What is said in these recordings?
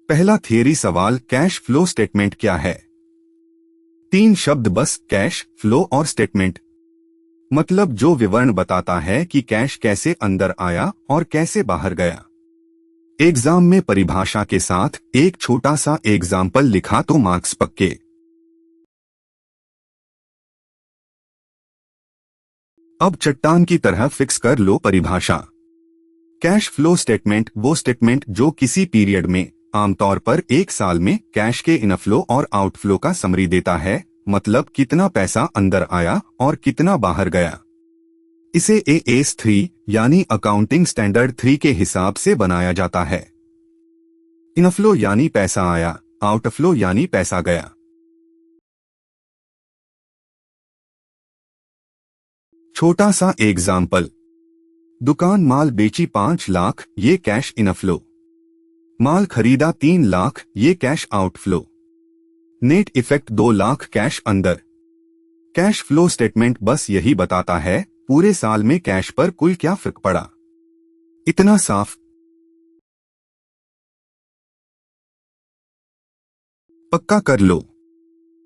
पहला थियरी सवाल, cash flow statement क्या है? 3 शब्द बस, कैश फ्लो और स्टेटमेंट। मतलब जो विवरण बताता है कि कैश कैसे अंदर आया और कैसे बाहर गया। एग्जाम में परिभाषा के साथ एक छोटा सा एग्जाम्पल लिखा तो मार्क्स पक्के। अब चट्टान की तरह फिक्स कर लो परिभाषा। कैश फ्लो स्टेटमेंट वो स्टेटमेंट जो किसी पीरियड में, आमतौर पर 1 साल में, कैश के इनफ्लो और आउटफ्लो का समरी देता है। मतलब कितना पैसा अंदर आया और कितना बाहर गया। इसे AS3 यानी अकाउंटिंग स्टैंडर्ड 3 के हिसाब से बनाया जाता है। इनफ्लो यानी पैसा आया, आउटफ्लो यानी पैसा गया। छोटा सा एग्जाम्पल, दुकान माल बेची 5 लाख, ये कैश इनफ्लो। माल खरीदा 3 लाख, ये cash outflow. Net effect 2 lakh cash अंदर। कैश फ्लो स्टेटमेंट बस यही बताता है पूरे साल में कैश पर कुल क्या फर्क पड़ा। इतना साफ। पक्का कर लो।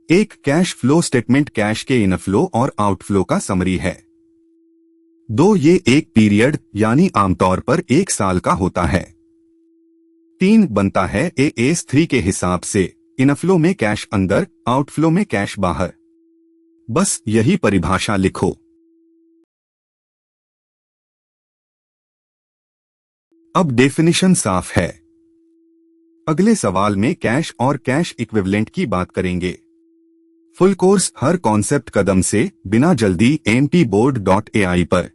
एक कैश फ्लो स्टेटमेंट कैश के इनफ्लो और आउटफ्लो का समरी है। 2 ये एक पीरियड यानी आमतौर पर 1 साल का होता है। 3 बनता है AS3 के हिसाब से, इनफ्लो में कैश अंदर, आउटफ्लो में कैश बाहर। बस यही परिभाषा लिखो। अब डेफिनिशन साफ है। अगले सवाल में कैश और कैश इक्विवेलेंट की बात करेंगे। फुल कोर्स हर कॉन्सेप्ट कदम से, बिना जल्दी, mtboard.ai पर।